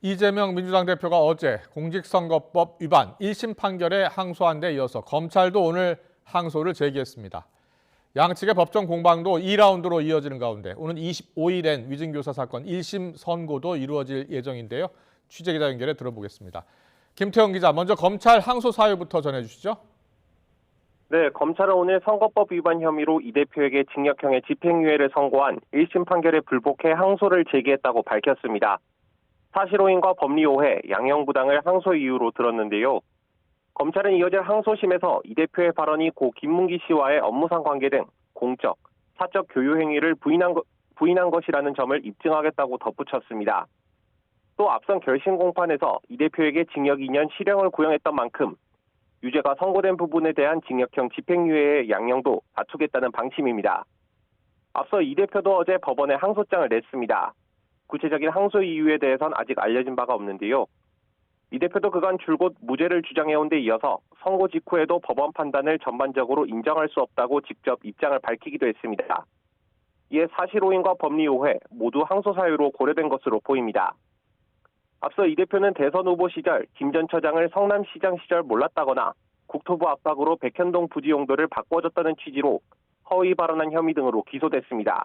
이재명 민주당 대표가 어제 공직선거법 위반 1심 판결에 항소한 데 이어서 검찰도 오늘 항소를 제기했습니다. 양측의 법정 공방도 2라운드로 이어지는 가운데 오는 25일엔 위증교사 사건 1심 선고도 이루어질 예정인데요. 취재기자 연결해 들어보겠습니다. 김태형 기자, 먼저 검찰 항소 사유부터 전해주시죠. 네, 검찰은 오늘 선거법 위반 혐의로 이 대표에게 징역형의 집행유예를 선고한 1심 판결에 불복해 항소를 제기했다고 밝혔습니다. 사실오인과 법리오해, 양형부당을 항소 이유로 들었는데요. 검찰은 이어질 항소심에서 이 대표의 발언이 고 김문기 씨와의 업무상 관계 등 공적, 사적 교유 행위를 부인한 것이라는 점을 입증하겠다고 덧붙였습니다. 또 앞선 결심 공판에서 이 대표에게 징역 2년 실형을 구형했던 만큼 유죄가 선고된 부분에 대한 징역형 집행유예의 양형도 다투겠다는 방침입니다. 앞서 이 대표도 어제 법원에 항소장을 냈습니다. 구체적인 항소 이유에 대해선 아직 알려진 바가 없는데요. 이 대표도 그간 줄곧 무죄를 주장해온 데 이어서 선고 직후에도 법원 판단을 전반적으로 인정할 수 없다고 직접 입장을 밝히기도 했습니다. 이에 사실오인과 법리오해 모두 항소 사유로 고려된 것으로 보입니다. 앞서 이 대표는 대선 후보 시절 김 전 처장을 성남시장 시절 몰랐다거나 국토부 압박으로 백현동 부지 용도를 바꿔줬다는 취지로 허위 발언한 혐의 등으로 기소됐습니다.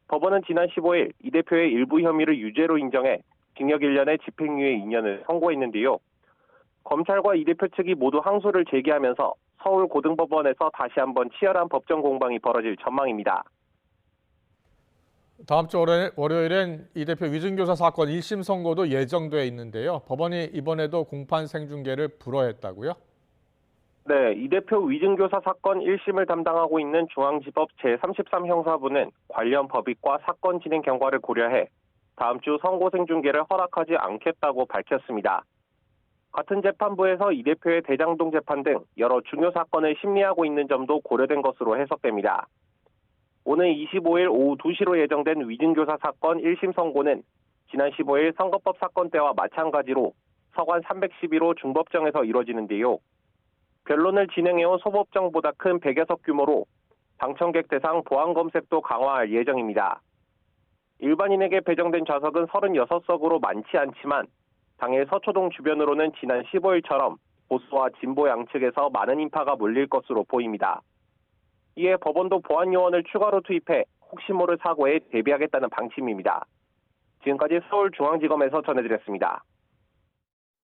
법원은 지난 15일 이 대표의 일부 혐의를 유죄로 인정해 징역 1년에 집행유예 2년을 선고했는데요. 검찰과 이 대표 측이 모두 항소를 제기하면서 서울고등법원에서 다시 한번 치열한 법정 공방이 벌어질 전망입니다. 다음 주 월요일엔 이 대표 위증교사 사건 1심 선고도 예정돼 있는데요. 법원이 이번에도 공판 생중계를 불허했다고요? 네, 이 대표 위증교사 사건 1심을 담당하고 있는 중앙지법 제33형사부는 관련 법익과 사건 진행 경과를 고려해 다음 주 선고 생중계를 허락하지 않겠다고 밝혔습니다. 같은 재판부에서 이 대표의 대장동 재판 등 여러 중요 사건을 심리하고 있는 점도 고려된 것으로 해석됩니다. 오늘 25일 오후 2시로 예정된 위증교사 사건 1심 선고는 지난 15일 선거법 사건 때와 마찬가지로 서관 312호 중법정에서 이뤄지는데요. 변론을 진행해온 소법정보다 큰 100여석 규모로 방청객 대상 보안 검색도 강화할 예정입니다. 일반인에게 배정된 좌석은 36석으로 많지 않지만 당일 서초동 주변으로는 지난 15일처럼 보수와 진보 양측에서 많은 인파가 몰릴 것으로 보입니다. 이에 법원도 보안 요원을 추가로 투입해 혹시 모를 사고에 대비하겠다는 방침입니다. 지금까지 서울중앙지검에서 전해드렸습니다.